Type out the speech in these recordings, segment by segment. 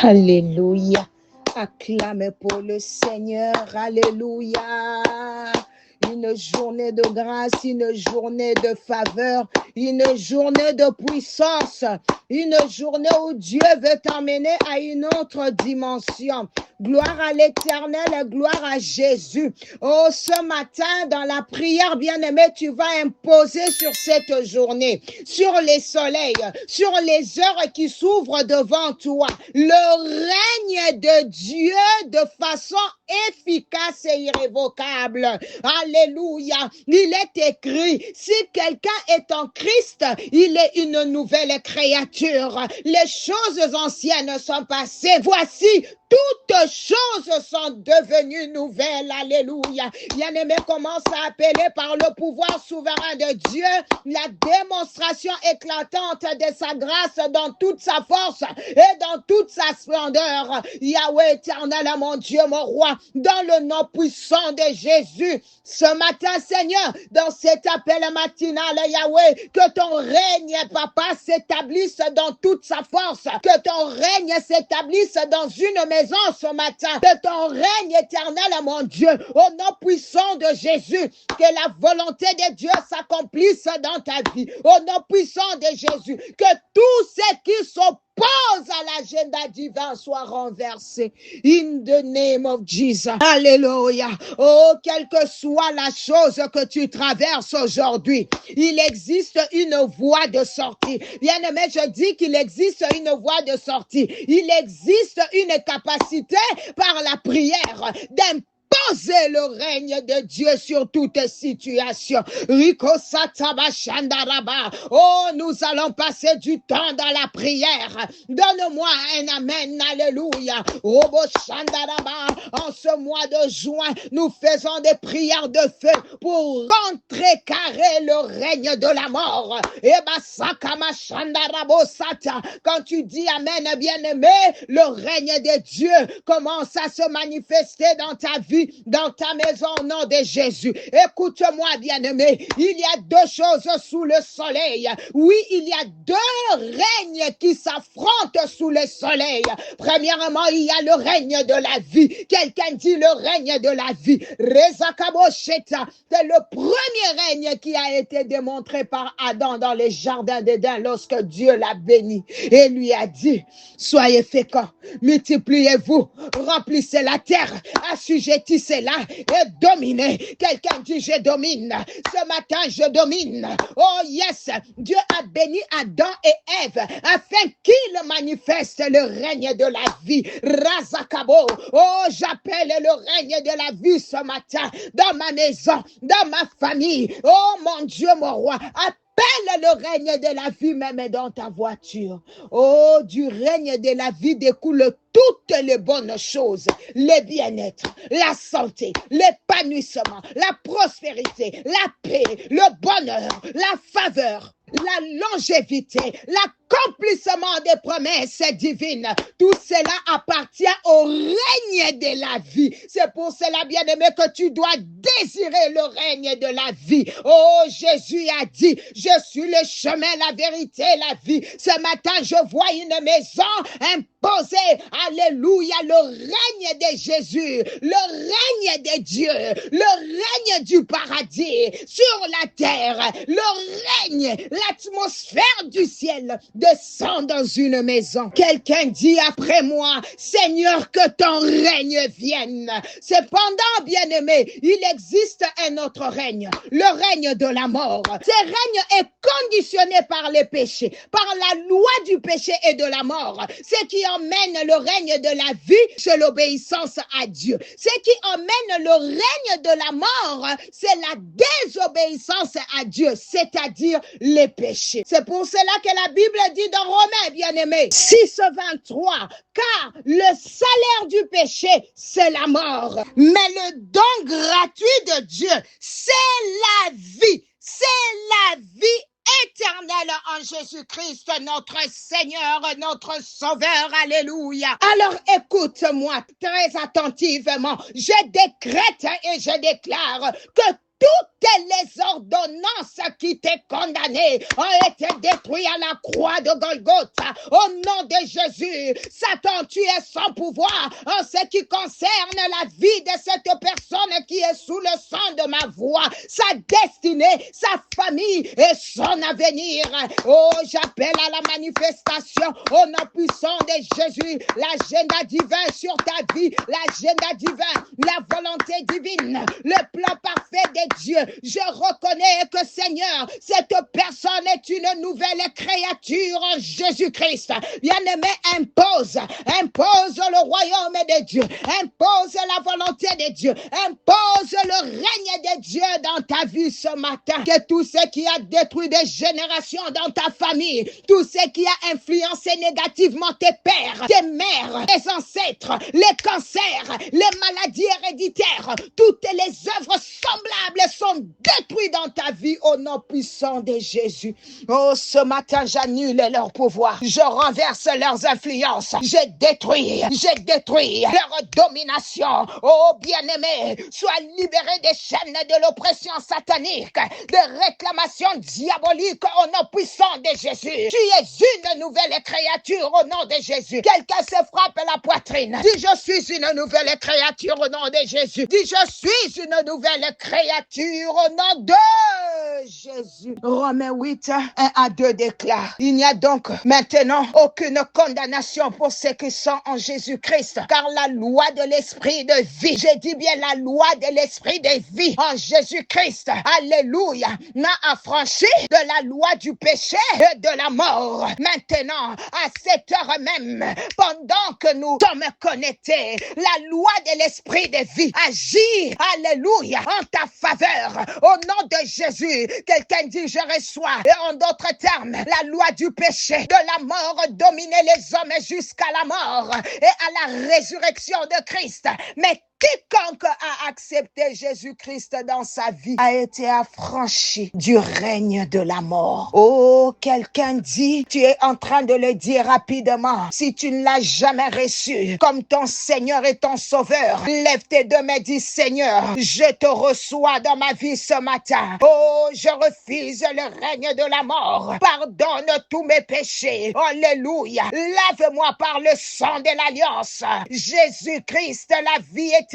Alléluia. Acclame pour le Seigneur. Alléluia. Une journée de grâce, une journée de faveur, une journée de puissance, une journée où Dieu veut t'emmener à une autre dimension. Gloire à l'Éternel, gloire à Jésus. Oh, ce matin, dans la prière, bien-aimé, tu vas imposer sur cette journée, sur les soleils, sur les heures qui s'ouvrent devant toi, le règne de Dieu de façon efficace et irrévocable. Alléluia. Il est écrit, si quelqu'un est en Christ, il est une nouvelle créature. Les choses anciennes sont passées. Voici, toutes choses sont devenues nouvelles. Alléluia. Bien-aimé, commence à appeler par le pouvoir souverain de Dieu la démonstration éclatante de sa grâce dans toute sa force et dans toute sa splendeur. Yahweh éternel, mon Dieu, mon roi, dans le nom puissant de Jésus, ce matin, Seigneur, dans cet appel matinal, Yahweh, que ton règne, Papa, s'établisse dans toute sa force, que ton règne s'établisse dans une maison ce matin, que ton règne éternel, mon Dieu, au nom puissant de Jésus, que la volonté de Dieu s'accomplisse dans ta vie, au nom puissant de Jésus, que tous ceux qui s'opposent à l'agenda divin soient renversés. In the name of Jesus. Alléluia. Oh, quelle que soit la chose que tu traverses aujourd'hui, il existe une voie de sortie. Bien-aimé, je dis qu'il existe une voie de sortie. Il existe une capacité par la prière d'imposer le règne de Dieu sur toute situation. Rico Sataba Shandaraba. Oh, nous allons passer du temps dans la prière. Donne-moi un amen. Alléluia. Robo Shandaraba. En ce mois de juin, nous faisons des prières de feu pour contrecarrer le règne de la mort. Et Basakama Shandarabo Sata. Quand tu dis amen, bien-aimé, le règne de Dieu commence à se manifester dans ta vie, dans ta maison, au nom de Jésus. Écoute-moi, bien-aimé, il y a deux choses sous le soleil. Oui, il y a deux règnes qui s'affrontent sous le soleil. Premièrement, il y a le règne de la vie. Quelqu'un dit le règne de la vie. Rezakabosheta, c'est le premier règne qui a été démontré par Adam dans les jardins d'Éden lorsque Dieu l'a béni et lui a dit, soyez féconds, multipliez-vous, remplissez la terre, assujettissez-la et dominez. Quelqu'un dit, je domine. Ce matin, je domine. Oh yes, Dieu a béni Adam et Ève afin qu'ils manifestent le règne de la vie. Razakabo. Oh, j'appelle le règne de la vie ce matin dans ma maison, dans ma famille. Oh mon Dieu, mon roi, appelle le règne de la vie même dans ta voiture. Oh, du règne de la vie découle toutes les bonnes choses, le bien-être, la santé, l'épanouissement, la prospérité, la paix, le bonheur, la faveur, la longévité, l'accomplissement des promesses divines. Tout cela appartient au règne de la vie. C'est pour cela, bien-aimé, que tu dois désirer le règne de la vie. Oh, Jésus a dit, je suis le chemin, la vérité, la vie. Ce matin, je vois une maison imposée. Alléluia, le règne de Jésus, le règne de Dieu, le règne du paradis sur la terre, le règne, l'atmosphère du ciel descend dans une maison. Quelqu'un dit après moi, Seigneur, que ton règne vienne. Cependant, bien-aimé, il existe un autre règne, le règne de la mort. Ce règne est conditionné par les péchés, par la loi du péché et de la mort. Ce qui emmène le règne de la vie, c'est l'obéissance à Dieu. Ce qui emmène le règne de la mort, c'est la désobéissance à Dieu, c'est-à-dire les péchés. C'est pour cela que la Bible dit dans Romains, bien-aimés, 6:23, car le salaire du péché, c'est la mort. Mais le don gratuit de Dieu, c'est la vie. C'est la vie éternelle en Jésus-Christ, notre Seigneur, notre Sauveur. Alléluia. Alors écoute-moi très attentivement. Je décrète et je déclare que toutes les ordonnances qui t'ont condamné ont été détruites à la croix de Golgotha. Au nom de Jésus, Satan, tu es sans pouvoir en ce qui concerne la vie de cette personne qui est sous le sang de ma voix, sa destinée, sa famille et son avenir. Oh, j'appelle à la manifestation au nom puissant de Jésus, l'agenda divin sur ta vie, l'agenda divin, la volonté divine, le plan parfait de Dieu. Je reconnais que Seigneur, cette personne est une nouvelle créature en Jésus-Christ. Bien-aimé, impose le royaume de Dieu, impose la volonté de Dieu, impose le règne de Dieu dans ta vie ce matin. Que tout ce qui a détruit des générations dans ta famille, tout ce qui a influencé négativement tes pères, tes mères, tes ancêtres, les cancers, les maladies héréditaires, toutes les œuvres semblables sont détruites dans ta vie au nom puissant de Jésus. Oh, ce matin, j'annule leur pouvoir. Je renverse leurs influences. Je détruis leur domination. Oh, bien-aimé, sois libéré des chaînes de l'oppression satanique, de réclamation diabolique au nom puissant de Jésus. Tu es une nouvelle créature au nom de Jésus. Quelqu'un se frappe la poitrine. Dis, je suis une nouvelle créature au nom de Jésus. Dis, je suis une nouvelle créature au nom de Jésus. Romains 8, 1 à 2 déclare: il n'y a donc maintenant aucune condamnation pour ceux qui sont en Jésus-Christ, car la loi de l'esprit de vie, je dis bien la loi de l'esprit de vie en Jésus-Christ, alléluia, m'a affranchi de la loi du péché et de la mort. Maintenant, à cette heure même, pendant que nous sommes connectés, la loi de l'esprit de vie agit, alléluia, en ta faveur. Au nom de Jésus, quelqu'un dit: je reçois. Et en d'autres termes, la loi du péché, de la mort, dominait les hommes jusqu'à la mort et à la résurrection de Christ. Mais quiconque a accepté Jésus-Christ dans sa vie a été affranchi du règne de la mort. Oh, quelqu'un dit, tu es en train de le dire rapidement. Si tu ne l'as jamais reçu comme ton Seigneur et ton Sauveur, lève tes deux mains, dis: Seigneur, je te reçois dans ma vie ce matin. Oh, je refuse le règne de la mort. Pardonne tous mes péchés. Alléluia. Lave-moi par le sang de l'alliance. Jésus-Christ, la vie éternelle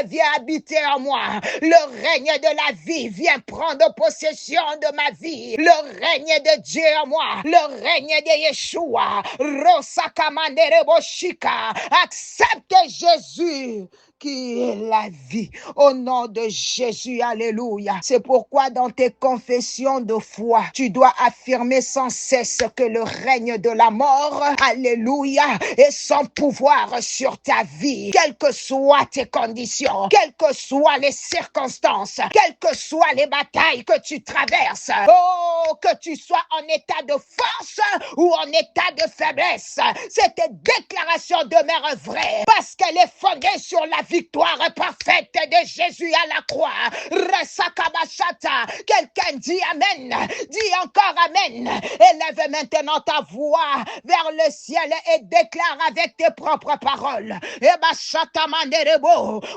vient habiter en moi. Le règne de la vie vient prendre possession de ma vie. Le règne de Dieu en moi. Le règne de Yeshua. Rosakamandereboshika. Accepte Jésus qui est la vie. Au nom de Jésus, alléluia. C'est pourquoi dans tes confessions de foi, tu dois affirmer sans cesse que le règne de la mort, alléluia, est sans pouvoir sur ta vie. Quelles que soient tes conditions, quelles que soient les circonstances, quelles que soient les batailles que tu traverses, oh, que tu sois en état de force ou en état de faiblesse, cette déclaration demeure vraie parce qu'elle est fondée sur la victoire parfaite de Jésus à la croix. Resakabashata. Quelqu'un dit Amen. Dis encore Amen. Élève maintenant ta voix vers le ciel et déclare avec tes propres paroles.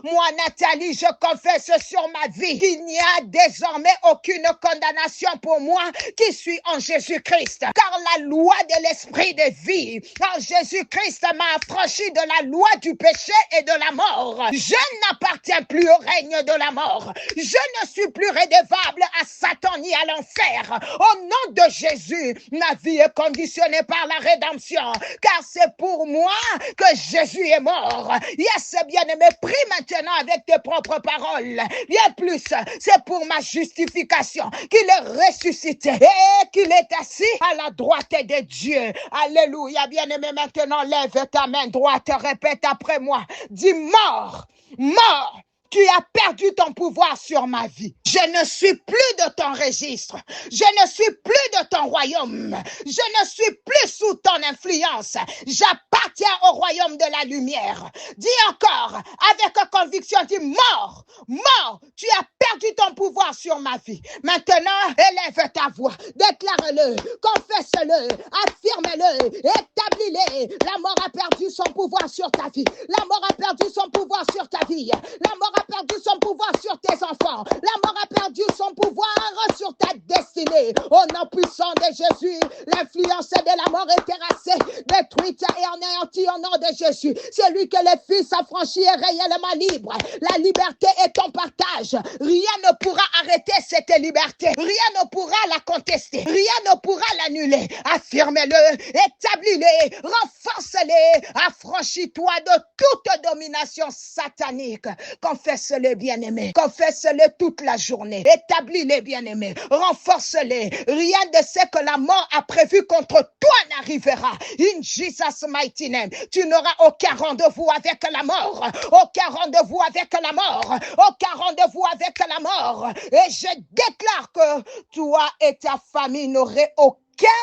Moi, Nathalie, je confesse sur ma vie qu'il n'y a désormais aucune condamnation pour moi qui suis en Jésus-Christ. Car la loi de l'esprit de vie en Jésus-Christ m'a affranchi de la loi du péché et de la mort. Je n'appartiens plus au règne de la mort. Je ne suis plus rédevable à Satan ni à l'enfer. Au nom de Jésus, ma vie est conditionnée par la rédemption, car c'est pour moi que Jésus est mort. Yes, bien-aimé, prie maintenant avec tes propres paroles. Bien plus, c'est pour ma justification qu'il est ressuscité et qu'il est assis à la droite de Dieu. Alléluia, bien-aimé, maintenant lève ta main droite, répète après moi. Dis: mort, mort, tu as perdu ton pouvoir sur ma vie. Je ne suis plus de ton registre. Je ne suis plus de ton royaume. Je ne suis plus sous ton influence. J'appartiens appartiens au royaume de la lumière. Dis encore, avec conviction, dis mort, mort, tu as perdu ton pouvoir sur ma vie. Maintenant, élève ta voix, déclare-le, confesse-le, affirme-le, établis-le. La mort a perdu son pouvoir sur ta vie. La mort a perdu son pouvoir sur ta vie. La mort a perdu son pouvoir sur tes enfants. La mort a perdu son pouvoir sur ta destinée. Au nom puissant de Jésus, l'influence de la mort est terrassée, détruite et anéantie au nom de Jésus. Celui que le Fils a franchi est réellement libre. La liberté est ton partage. Rien ne pourra arrêter cette liberté. Rien ne pourra la contester. Rien ne pourra l'annuler. Affirme-le, établis-le, renforce-le, affranchis-toi de toute domination satanique. Confesse-le, bien-aimé. Confesse-le toute la journée. Établis-le, bien-aimé. Renforce-le. Rien de ce que la mort a prévu contre toi n'arrivera. In Jesus' mighty name. Tu n'auras aucun rendez-vous avec la mort. Aucun rendez-vous avec la mort. Aucun rendez-vous avec la mort. Et je déclare que toi et ta famille n'aurez aucun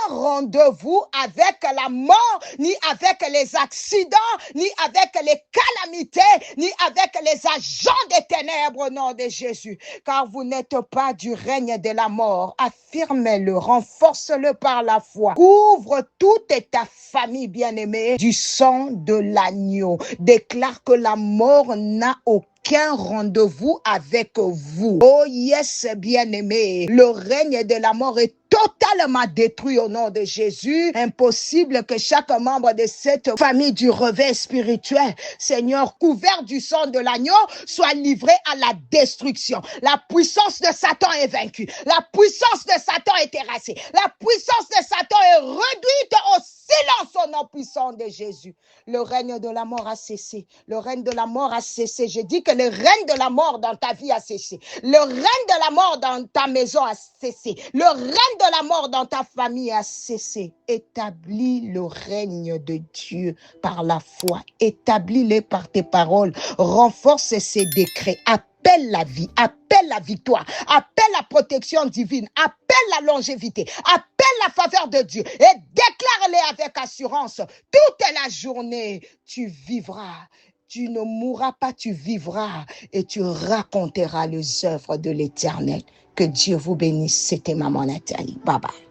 rendez-vous avec la mort, ni avec les accidents, ni avec les calamités, ni avec les agents des ténèbres au nom de Jésus. Car vous n'êtes pas du règne de la mort. Affirme-le, renforce-le par la foi. Couvre toute ta famille bien-aimée du sang de l'agneau. Déclare que la mort n'a aucun rendez-vous avec vous. Oh yes, bien-aimé, le règne de la mort est totalement détruit au nom de Jésus. Impossible que chaque membre de cette famille du réveil spirituel, Seigneur, couvert du sang de l'agneau, soit livré à la destruction. La puissance de Satan est vaincue. La puissance de Satan est terrassée. La puissance de Satan est réduite au silence au nom puissant de Jésus. Le règne de la mort a cessé. Le règne de la mort a cessé. Je dis que le règne de la mort dans ta vie a cessé. Le règne de la mort dans ta maison a cessé. Le règne de la mort dans ta famille a cessé. Établis le règne de Dieu par la foi. Établis-le par tes paroles. Renforce ces décrets. Appelle la vie, appelle la victoire, appelle la protection divine, appelle la longévité, appelle la faveur de Dieu et déclare-les avec assurance. Toute la journée, tu vivras. Tu ne mourras pas, tu vivras et tu raconteras les œuvres de l'Éternel. Que Dieu vous bénisse. C'était Maman Nathalie. Bye bye.